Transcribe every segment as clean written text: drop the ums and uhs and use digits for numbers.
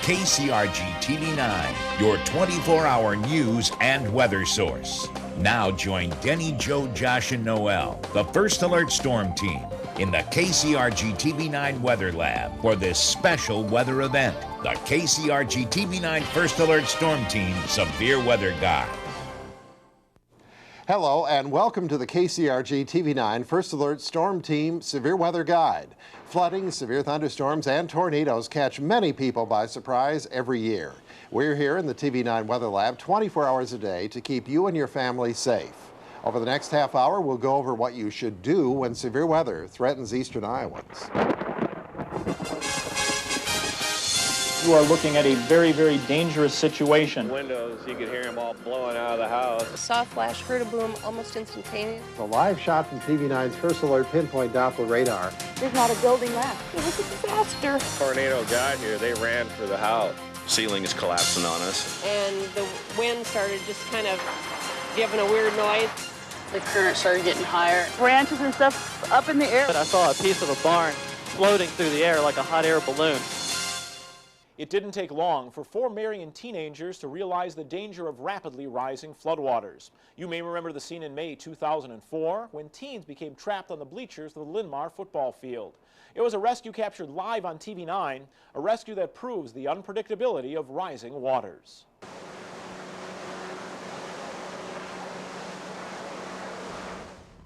KCRG TV9, your 24-hour news and weather source. Now join Denny, Joe, Josh, and Noel, the First Alert Storm Team, in the KCRG TV9 Weather Lab for this special weather event, the KCRG TV9 First Alert Storm Team Severe Weather Guide. Hello and welcome to the KCRG TV9 First Alert Storm Team Severe Weather Guide. Flooding, severe thunderstorms, and tornadoes catch many people by surprise every year. We're here in the TV9 Weather Lab 24 hours a day to keep you and your family safe. Over the next half hour, we'll go over what you should do when severe weather threatens eastern Iowans. You are looking at a very, very dangerous situation. Windows, you could hear them all blowing out of the house. Saw a flash, heard a boom, almost instantaneous. A live shot from TV9's First Alert Pinpoint Doppler radar. There's not a building left. It was a disaster. Tornado got here, they ran for the house. Ceiling is collapsing on us. And the wind started just kind of giving a weird noise. The current started getting higher. Branches and stuff up in the air. I saw a piece of a barn floating through the air like a hot air balloon. It didn't take long for 4 Marion teenagers to realize the danger of rapidly rising floodwaters. You may remember the scene in May 2004 when teens became trapped on the bleachers of the Linmar football field. It was a rescue captured live on TV9, a rescue that proves the unpredictability of rising waters.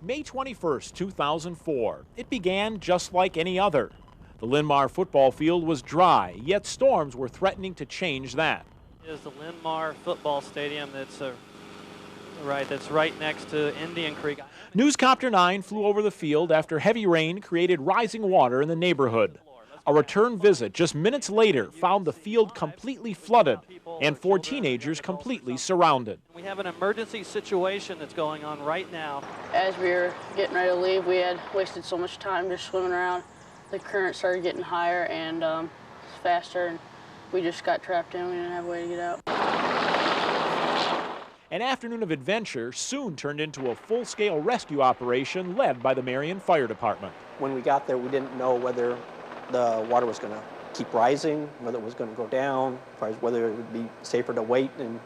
May 21st, 2004. It began just like any other. The Linmar football field was dry, yet storms were threatening to change that. It is the Linmar football stadium that's right next to Indian Creek. Newscopter 9 flew over the field after heavy rain created rising water in the neighborhood. A return visit just minutes later found the field completely flooded and 4 teenagers completely surrounded. We have an emergency situation that's going on right now. As we were getting ready to leave, we had wasted so much time just swimming around. The current started getting higher and faster, and we just got trapped in. We didn't have a way to get out. An afternoon of adventure soon turned into a full-scale rescue operation led by the Marion Fire Department. When we got there, we didn't know whether the water was going to keep rising, whether it was going to go down, as far as whether it would be safer to wait and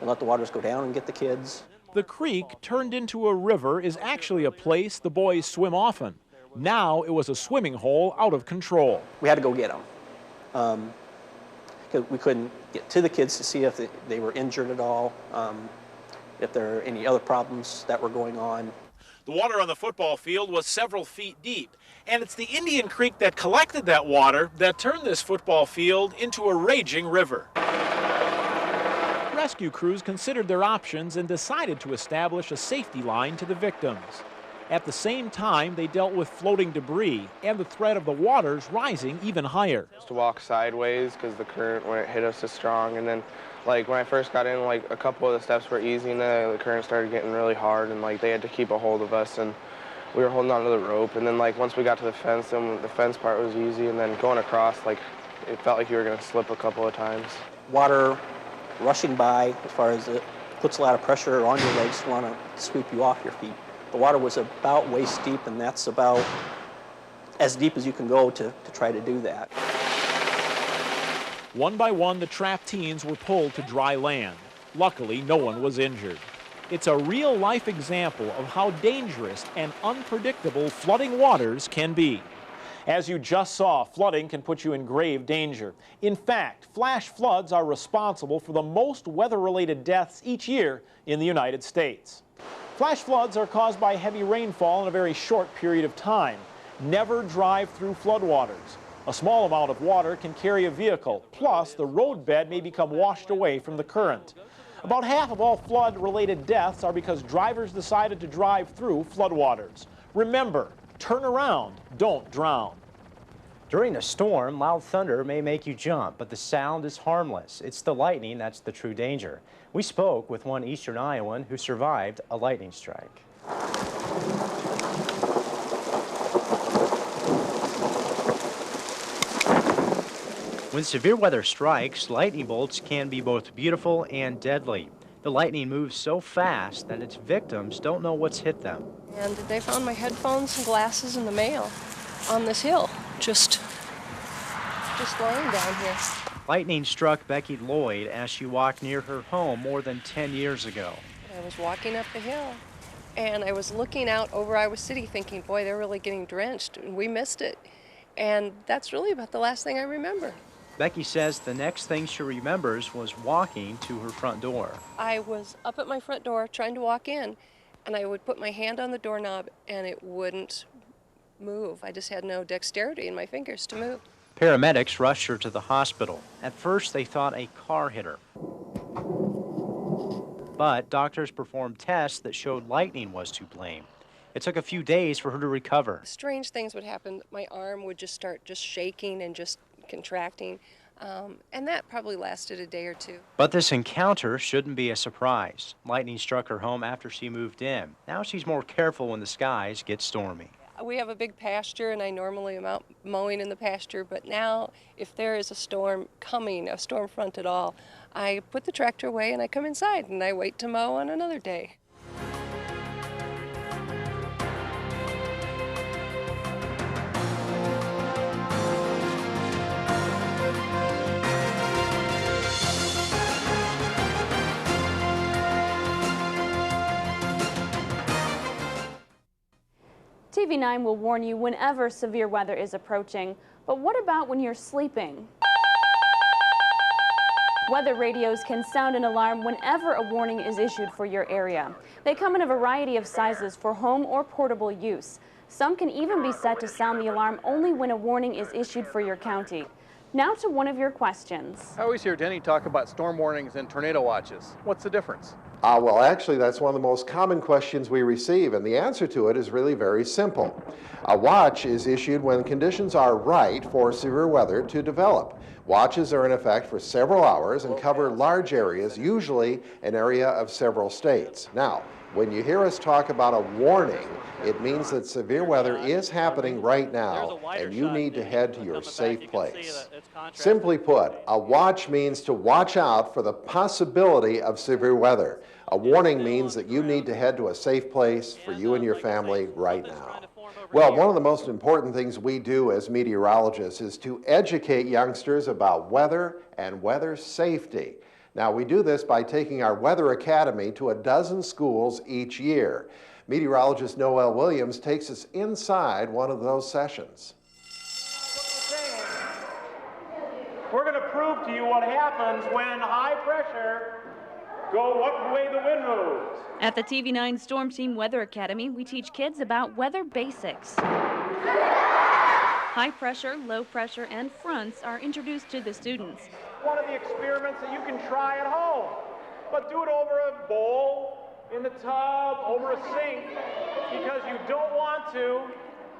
let the waters go down and get the kids. The creek, turned into a river, is actually a place the boys swim often. Now it was a swimming hole out of control. We had to go get them because we couldn't get to the kids to see if they were injured at all, if there are any other problems that were going on. The water on the football field was several feet deep, and it's the Indian Creek that collected that water that turned this football field into a raging river. Rescue crews considered their options and decided to establish a safety line to the victims. At the same time, they dealt with floating debris and the threat of the waters rising even higher. Just to walk sideways because the current, when it hit us, is strong. And then, like, when I first got in, like, a couple of the steps were easy, and then the current started getting really hard, and, like, they had to keep a hold of us, and we were holding onto the rope. And then, like, once we got to the fence, then the fence part was easy, and then going across, like, it felt like you were going to slip a couple of times. Water rushing by, as far as it puts a lot of pressure on your legs to want to sweep you off your feet. The water was about waist deep, and that's about as deep as you can go to try to do that. One by one, the trapped teens were pulled to dry land. Luckily, no one was injured. It's a real-life example of how dangerous and unpredictable flooding waters can be. As you just saw, flooding can put you in grave danger. In fact, flash floods are responsible for the most weather-related deaths each year in the United States. Flash floods are caused by heavy rainfall in a very short period of time. Never drive through floodwaters. A small amount of water can carry a vehicle, plus the roadbed may become washed away from the current. About half of all flood-related deaths are because drivers decided to drive through floodwaters. Remember, turn around, don't drown. During a storm, loud thunder may make you jump, but the sound is harmless. It's the lightning that's the true danger. We spoke with one eastern Iowan who survived a lightning strike. When severe weather strikes, lightning bolts can be both beautiful and deadly. The lightning moves so fast that its victims don't know what's hit them. And they found my headphones and glasses in the mail on this hill, just laying down here. Lightning struck Becky Lloyd as she walked near her home more than 10 years ago. I was walking up the hill, and I was looking out over Iowa City thinking, boy, they're really getting drenched, and we missed it. And that's really about the last thing I remember. Becky says the next thing she remembers was walking to her front door. I was up at my front door trying to walk in, and I would put my hand on the doorknob, and it wouldn't move. I just had no dexterity in my fingers to move. Paramedics rushed her to the hospital. At first, they thought a car hit her. But doctors performed tests that showed lightning was to blame. It took a few days for her to recover. Strange things would happen. My arm would just start shaking and just contracting, and that probably lasted a day or two. But this encounter shouldn't be a surprise. Lightning struck her home after she moved in. Now she's more careful when the skies get stormy. We have a big pasture, and I normally am out mowing in the pasture, but now if there is a storm coming, a storm front at all, I put the tractor away and I come inside and I wait to mow on another day. TV9 will warn you whenever severe weather is approaching, but what about when you're sleeping? Weather radios can sound an alarm whenever a warning is issued for your area. They come in a variety of sizes for home or portable use. Some can even be set to sound the alarm only when a warning is issued for your county. Now to one of your questions. I always hear Denny talk about storm warnings and tornado watches. What's the difference? Well, actually, that's one of the most common questions we receive, and the answer to it is really very simple. A watch is issued when conditions are right for severe weather to develop. Watches are in effect for several hours and cover large areas, usually an area of several states. Now, when you hear us talk about a warning, it means that severe weather is happening right now, and you need to head to your safe place. Simply put, a watch means to watch out for the possibility of severe weather. A warning means that you need to head to a safe place for you and your family right now. Well, one of the most important things we do as meteorologists is to educate youngsters about weather and weather safety. Now, we do this by taking our Weather Academy to a dozen schools each year. Meteorologist Noel Williams takes us inside one of those sessions. We're going to prove to you what happens when high pressure go what way the wind moves. At the TV9 Storm Team Weather Academy, we teach kids about weather basics. High pressure, low pressure, and fronts are introduced to the students. One of the experiments that you can try at home, but do it over a bowl, in the tub, over a sink, because you don't want to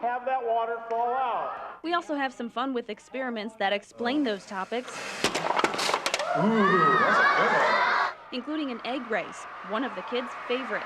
have that water fall out. We also have some fun with experiments that explain those topics. Ooh, that's a good one. Including an egg race, one of the kids' favorites.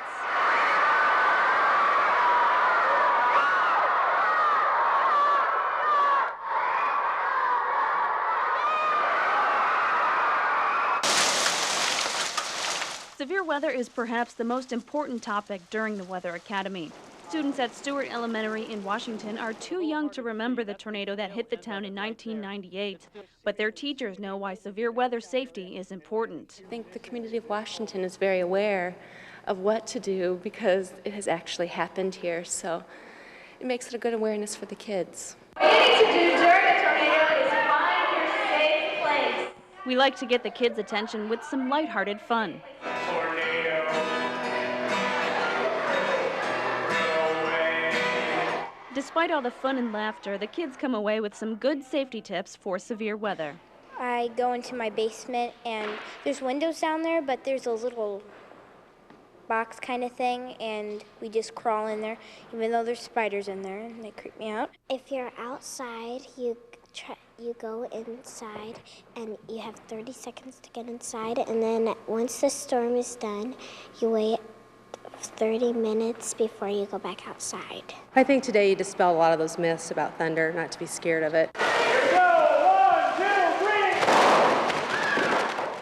Severe weather is perhaps the most important topic during the Weather Academy. Students at Stewart Elementary in Washington are too young to remember the tornado that hit the town in 1998, but their teachers know why severe weather safety is important. I think the community of Washington is very aware of what to do because it has actually happened here, so it makes it a good awareness for the kids. What you need to do during a tornado is find your safe place. We like to get the kids' attention with some lighthearted fun. Despite all the fun and laughter, the kids come away with some good safety tips for severe weather. I go into my basement and there's windows down there, but there's a little box kind of thing, and we just crawl in there, even though there's spiders in there, and they creep me out. If you're outside, you go inside, and you have 30 seconds to get inside, and then once the storm is done, you wait 30 minutes before you go back outside. I think today you dispelled a lot of those myths about thunder, not to be scared of it.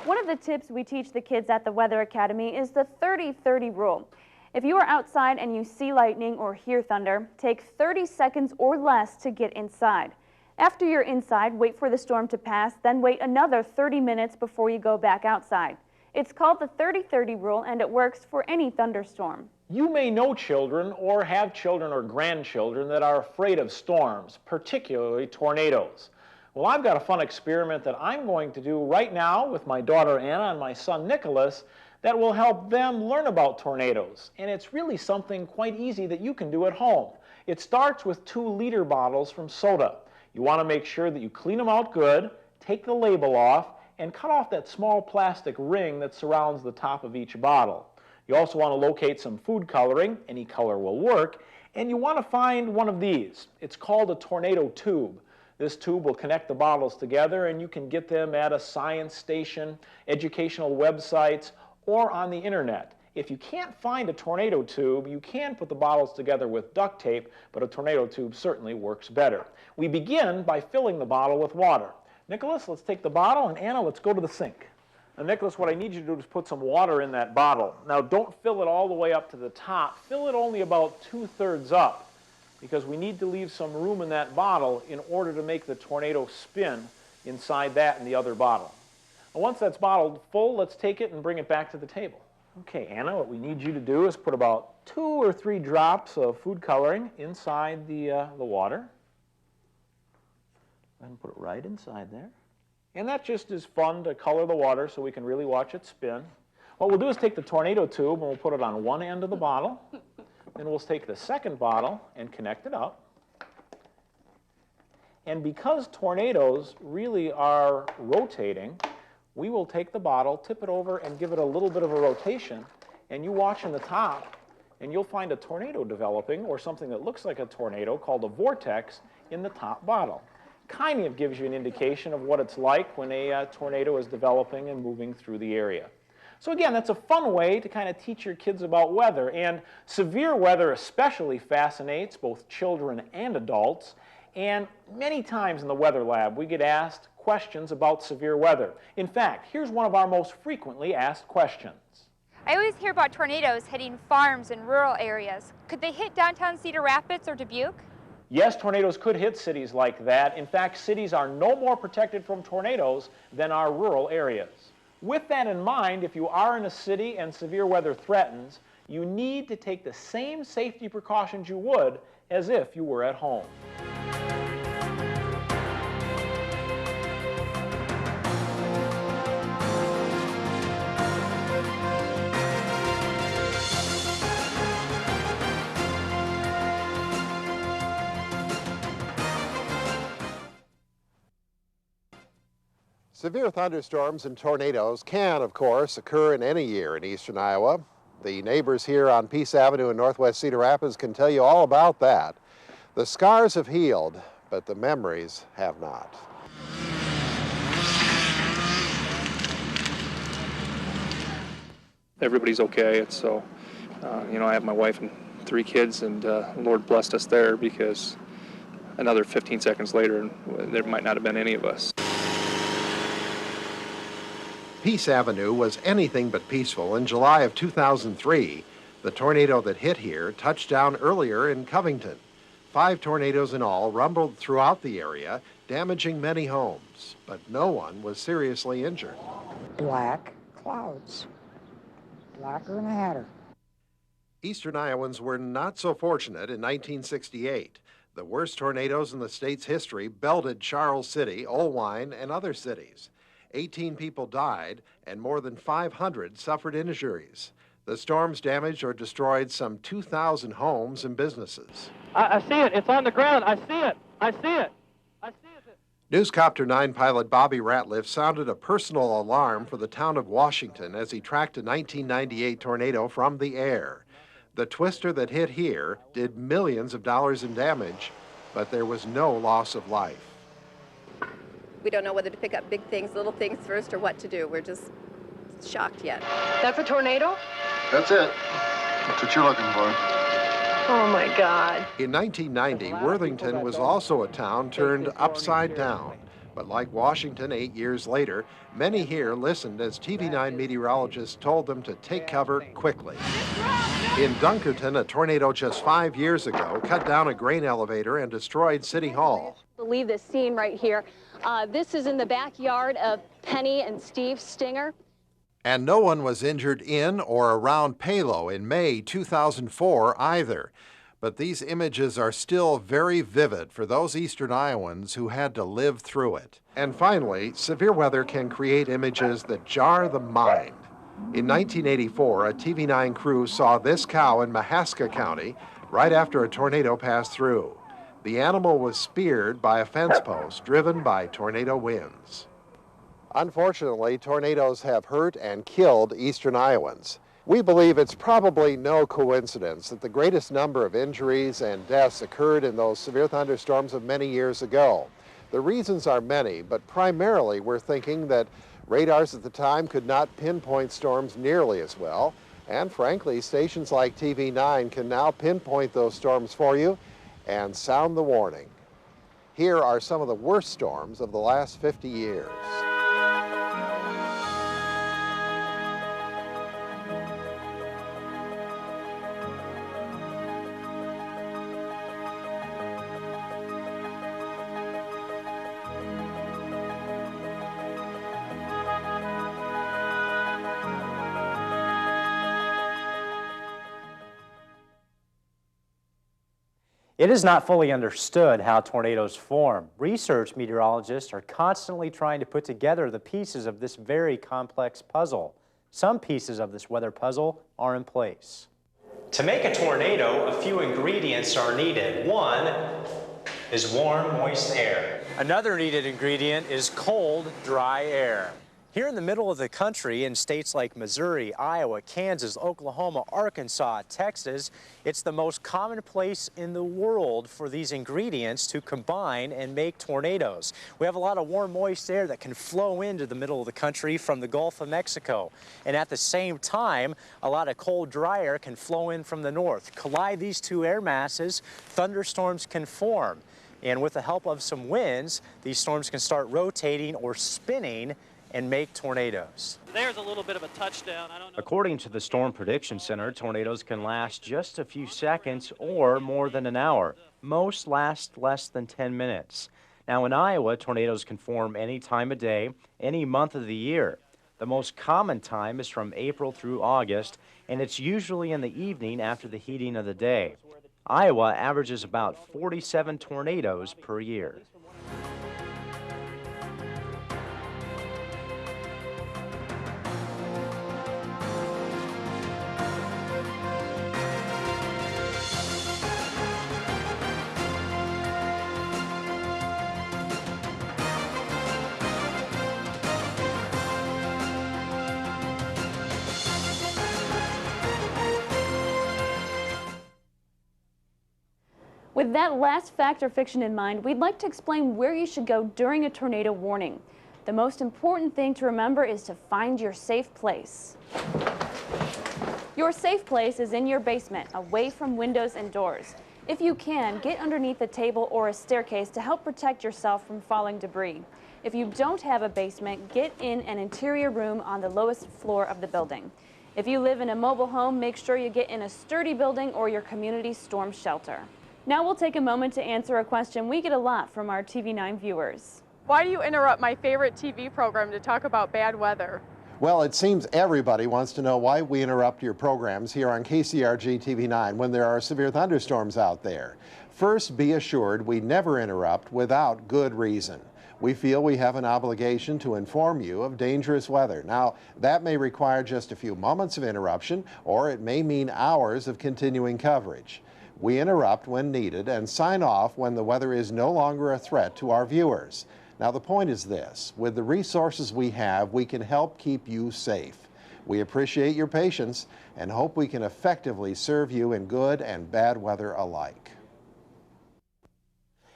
One of the tips we teach the kids at the Weather Academy is the 30-30 rule. If you are outside and you see lightning or hear thunder, take 30 seconds or less to get inside. After you're inside, wait for the storm to pass, then wait another 30 minutes before you go back outside. It's called the 30-30 rule, and it works for any thunderstorm. You may know children or have children or grandchildren that are afraid of storms, particularly tornadoes. Well, I've got a fun experiment that I'm going to do right now with my daughter Anna and my son Nicholas that will help them learn about tornadoes. And it's really something quite easy that you can do at home. It starts with 2-liter bottles from soda. You want to make sure that you clean them out good, take the label off, and cut off that small plastic ring that surrounds the top of each bottle. You also want to locate some food coloring, any color will work, and you want to find one of these. It's called a tornado tube. This tube will connect the bottles together, and you can get them at a science station, educational websites, or on the internet. If you can't find a tornado tube, you can put the bottles together with duct tape, but a tornado tube certainly works better. We begin by filling the bottle with water. Nicholas, let's take the bottle, and Anna, let's go to the sink. Now, Nicholas, what I need you to do is put some water in that bottle. Now, don't fill it all the way up to the top. Fill it only about 2/3 up, because we need to leave some room in that bottle in order to make the tornado spin inside that and the other bottle. Now, once that's bottled full, let's take it and bring it back to the table. Okay, Anna, what we need you to do is put about 2 or 3 drops of food coloring inside the water. And put it right inside there. And that just is fun to color the water so we can really watch it spin. What we'll do is take the tornado tube and we'll put it on one end of the bottle. Then we'll take the second bottle and connect it up. And because tornadoes really are rotating, we will take the bottle, tip it over, and give it a little bit of a rotation. And you watch in the top, and you'll find a tornado developing, or something that looks like a tornado called a vortex, in the top bottle. Kind of gives you an indication of what it's like when a tornado is developing and moving through the area. So again, that's a fun way to kind of teach your kids about weather. And severe weather especially fascinates both children and adults. And many times in the weather lab, we get asked questions about severe weather. In fact, here's one of our most frequently asked questions. I always hear about tornadoes hitting farms in rural areas. Could they hit downtown Cedar Rapids or Dubuque? Yes, tornadoes could hit cities like that. In fact, cities are no more protected from tornadoes than our rural areas. With that in mind, if you are in a city and severe weather threatens, you need to take the same safety precautions you would as if you were at home. Severe thunderstorms and tornadoes can, of course, occur in any year in eastern Iowa. The neighbors here on Peace Avenue in northwest Cedar Rapids can tell you all about that. The scars have healed, but the memories have not. Everybody's okay. It's so, you know, I have my wife and 3 kids, and the Lord blessed us there, because another 15 seconds later, there might not have been any of us. Peace Avenue was anything but peaceful in July of 2003. The tornado that hit here touched down earlier in Covington. 5 tornadoes in all rumbled throughout the area, damaging many homes, but no one was seriously injured. Black clouds, blacker than a hatter. Eastern Iowans were not so fortunate in 1968. The worst tornadoes in the state's history belted Charles City, Olwine, and other cities. 18 people died, and more than 500 suffered injuries. The storms damaged or destroyed some 2,000 homes and businesses. I see it. It's on the ground. I see it. I see it. I see it. Newscopter 9 pilot Bobby Ratliff sounded a personal alarm for the town of Washington as he tracked a 1998 tornado from the air. The twister that hit here did millions of dollars in damage, but there was no loss of life. We don't know whether to pick up big things, little things first, or what to do. We're just shocked yet. That's a tornado? That's it. That's what you're looking for. Oh, my God. In 1990, Worthington was also a town turned upside down. But like Washington 8 years later, many here listened as TV9 meteorologists told them to take cover quickly. It's dropped! In Dunkerton, a tornado just 5 years ago cut down a grain elevator and destroyed City Hall. Believe this scene right here. This is in the backyard of Penny and Steve Stinger. And no one was injured in or around Palo in May 2004 either. But these images are still very vivid for those Eastern Iowans who had to live through it. And finally, severe weather can create images that jar the mind. In 1984, a TV9 crew saw this cow in Mahaska County right after a tornado passed through. The animal was speared by a fence post driven by tornado winds. Unfortunately, tornadoes have hurt and killed Eastern Iowans. We believe it's probably no coincidence that the greatest number of injuries and deaths occurred in those severe thunderstorms of many years ago. The reasons are many, but primarily we're thinking that radars at the time could not pinpoint storms nearly as well, and frankly, stations like TV9 can now pinpoint those storms for you and sound the warning. Here are some of the worst storms of the last 50 years. It is not fully understood how tornadoes form. Research meteorologists are constantly trying to put together the pieces of this very complex puzzle. Some pieces of this weather puzzle are in place. To make a tornado, a few ingredients are needed. One is warm, moist air. Another needed ingredient is cold, dry air. Here in the middle of the country, in states like Missouri, Iowa, Kansas, Oklahoma, Arkansas, Texas, it's the most common place in the world for these ingredients to combine and make tornadoes. We have a lot of warm, moist air that can flow into the middle of the country from the Gulf of Mexico. And at the same time, a lot of cold, dry air can flow in from the north. Collide these two air masses, thunderstorms can form. And with the help of some winds, these storms can start rotating or spinning and make tornadoes. There's a little bit of a touchdown. I don't know. According to the Storm Prediction Center, tornadoes can last just a few seconds or more than an hour. Most last less than 10 minutes. Now in Iowa, tornadoes can form any time of day, any month of the year. The most common time is from April through August, and it's usually in the evening after the heating of the day. Iowa averages about 47 tornadoes per year. With that last fact or fiction in mind, we'd like to explain where you should go during a tornado warning. The most important thing to remember is to find your safe place. Your safe place is in your basement, away from windows and doors. If you can, get underneath a table or a staircase to help protect yourself from falling debris. If you don't have a basement, get in an interior room on the lowest floor of the building. If you live in a mobile home, make sure you get in a sturdy building or your community storm shelter. Now we'll take a moment to answer a question we get a lot from our TV9 viewers. Why do you interrupt my favorite TV program to talk about bad weather? Well, it seems everybody wants to know why we interrupt your programs here on KCRG TV9 when there are severe thunderstorms out there. First, be assured we never interrupt without good reason. We feel we have an obligation to inform you of dangerous weather. Now, that may require just a few moments of interruption, or it may mean hours of continuing coverage. We interrupt when needed and sign off when the weather is no longer a threat to our viewers. Now, the point is this: with the resources we have, we can help keep you safe. We appreciate your patience and hope we can effectively serve you in good and bad weather alike.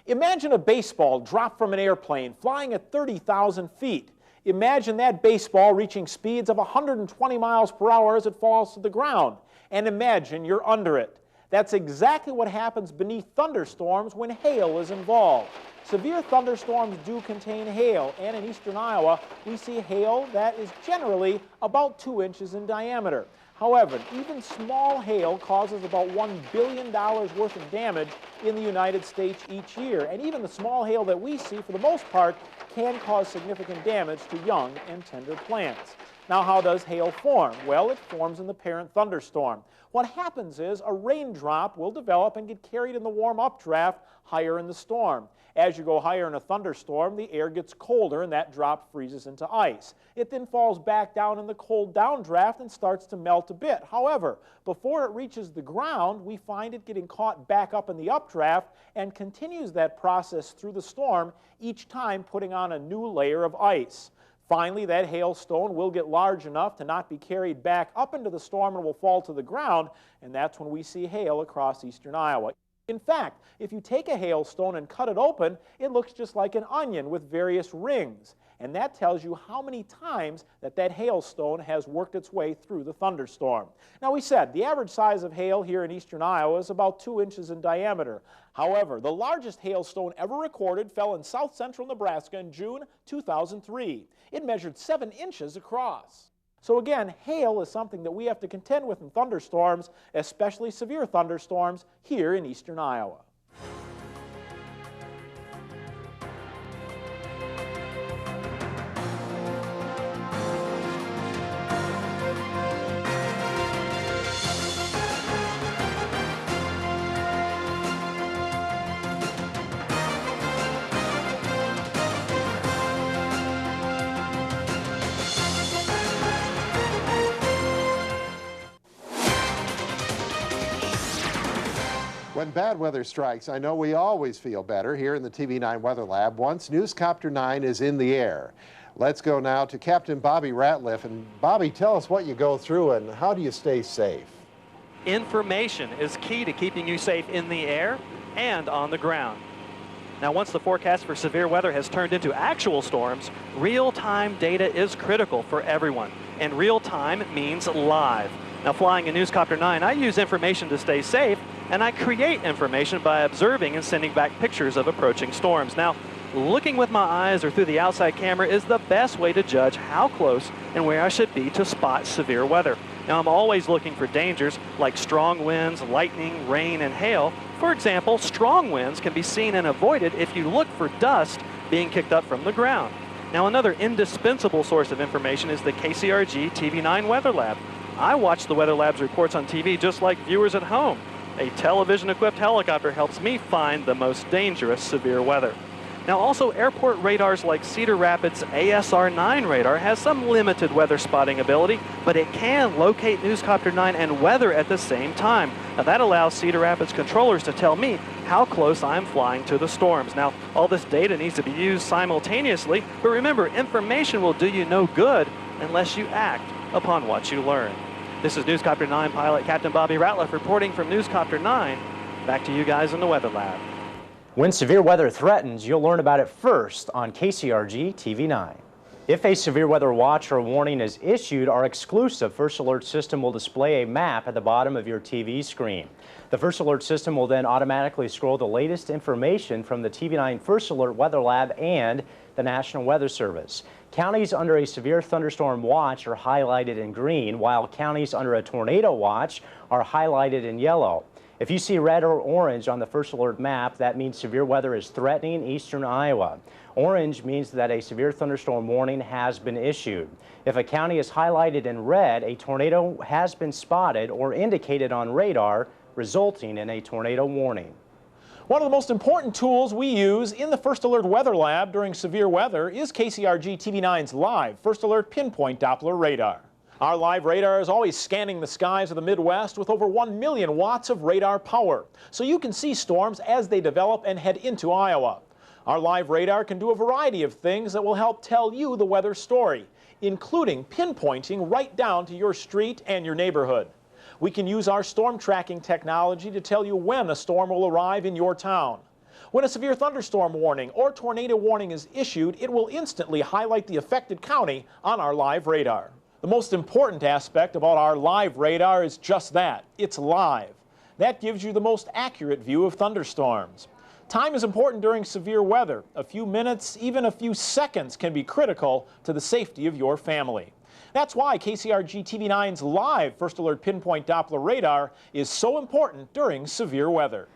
Imagine a baseball dropped from an airplane flying at 30,000 feet. Imagine that baseball reaching speeds of 120 miles per hour as it falls to the ground. And imagine you're under it. That's exactly what happens beneath thunderstorms when hail is involved. Severe thunderstorms do contain hail, and in eastern Iowa, we see hail that is generally about 2 inches in diameter. However, even small hail causes about $1 billion worth of damage in the United States each year. And even the small hail that we see, for the most part, can cause significant damage to young and tender plants. Now, how does hail form? Well, it forms in the parent thunderstorm. What happens is a raindrop will develop and get carried in the warm updraft higher in the storm. As you go higher in a thunderstorm, the air gets colder and that drop freezes into ice. It then falls back down in the cold downdraft and starts to melt a bit. However, before it reaches the ground, we find it getting caught back up in the updraft and continues that process through the storm, each time putting on a new layer of ice. Finally, that hailstone will get large enough to not be carried back up into the storm and will fall to the ground, and that's when we see hail across eastern Iowa. In fact, if you take a hailstone and cut it open, it looks just like an onion with various rings. And that tells you how many times that hailstone has worked its way through the thunderstorm. Now, we said the average size of hail here in eastern Iowa is about 2 inches in diameter. However, the largest hailstone ever recorded fell in south central Nebraska in June 2003. It measured 7 inches across. So again, hail is something that we have to contend with in thunderstorms, especially severe thunderstorms here in eastern Iowa. When bad weather strikes, I know we always feel better here in the TV9 Weather Lab once Newscopter 9 is in the air. Let's go now to Captain Bobby Ratliff. And Bobby, tell us what you go through and how do you stay safe? Information is key to keeping you safe in the air and on the ground. Now, once the forecast for severe weather has turned into actual storms, real-time data is critical for everyone. And real-time means live. Now, flying in Newscopter 9, I use information to stay safe, and I create information by observing and sending back pictures of approaching storms. Now, looking with my eyes or through the outside camera is the best way to judge how close and where I should be to spot severe weather. Now, I'm always looking for dangers like strong winds, lightning, rain, and hail. For example, strong winds can be seen and avoided if you look for dust being kicked up from the ground. Now, another indispensable source of information is the KCRG TV9 Weather Lab. I watch the Weather Lab's reports on TV just like viewers at home. A television-equipped helicopter helps me find the most dangerous severe weather. Now, also, airport radars like Cedar Rapids' ASR-9 radar has some limited weather spotting ability, but it can locate Newscopter 9 and weather at the same time. Now, that allows Cedar Rapids controllers to tell me how close I'm flying to the storms. Now, all this data needs to be used simultaneously, but remember, information will do you no good unless you act upon what you learn. This is Newscopter 9 pilot Captain Bobby Ratliff reporting from Newscopter 9. Back to you guys in the Weather Lab. When severe weather threatens, you'll learn about it first on KCRG TV9. If a severe weather watch or warning is issued, our exclusive First Alert system will display a map at the bottom of your TV screen. The First Alert system will then automatically scroll the latest information from the TV9 First Alert Weather Lab and the National Weather Service. Counties under a severe thunderstorm watch are highlighted in green, while counties under a tornado watch are highlighted in yellow. If you see red or orange on the First Alert map, that means severe weather is threatening eastern Iowa. Orange means that a severe thunderstorm warning has been issued. If a county is highlighted in red, a tornado has been spotted or indicated on radar, resulting in a tornado warning. One of the most important tools we use in the First Alert Weather Lab during severe weather is KCRG TV9's live First Alert Pinpoint Doppler radar. Our live radar is always scanning the skies of the Midwest with over 1 million watts of radar power, so you can see storms as they develop and head into Iowa. Our live radar can do a variety of things that will help tell you the weather story, including pinpointing right down to your street and your neighborhood. We can use our storm tracking technology to tell you when a storm will arrive in your town. When a severe thunderstorm warning or tornado warning is issued, it will instantly highlight the affected county on our live radar. The most important aspect about our live radar is just that. It's live. That gives you the most accurate view of thunderstorms. Time is important during severe weather. A few minutes, even a few seconds, can be critical to the safety of your family. That's why KCRG TV9's live First Alert Pinpoint Doppler radar is so important during severe weather.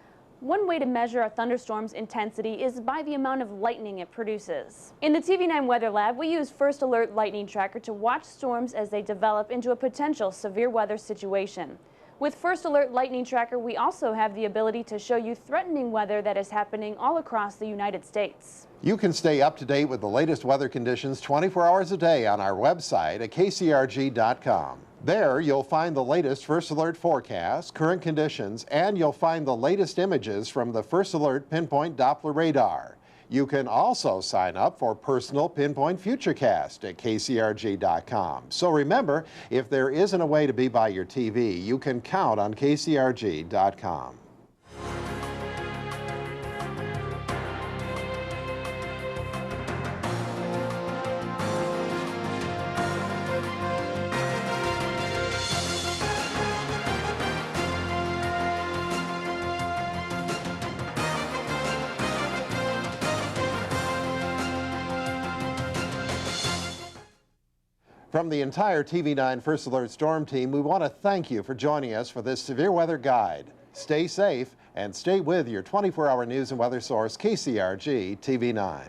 One way to measure a thunderstorm's intensity is by the amount of lightning it produces. In the TV9 Weather Lab, we use First Alert Lightning Tracker to watch storms as they develop into a potential severe weather situation. With First Alert Lightning Tracker, we also have the ability to show you threatening weather that is happening all across the United States. You can stay up to date with the latest weather conditions 24 hours a day on our website at kcrg.com. There, you'll find the latest First Alert forecasts, current conditions, and you'll find the latest images from the First Alert Pinpoint Doppler radar. You can also sign up for Personal Pinpoint Futurecast at kcrg.com. So remember, if there isn't a way to be by your TV, you can count on kcrg.com. From the entire TV9 First Alert Storm team, we want to thank you for joining us for this severe weather guide. Stay safe and stay with your 24-hour news and weather source, KCRG TV9.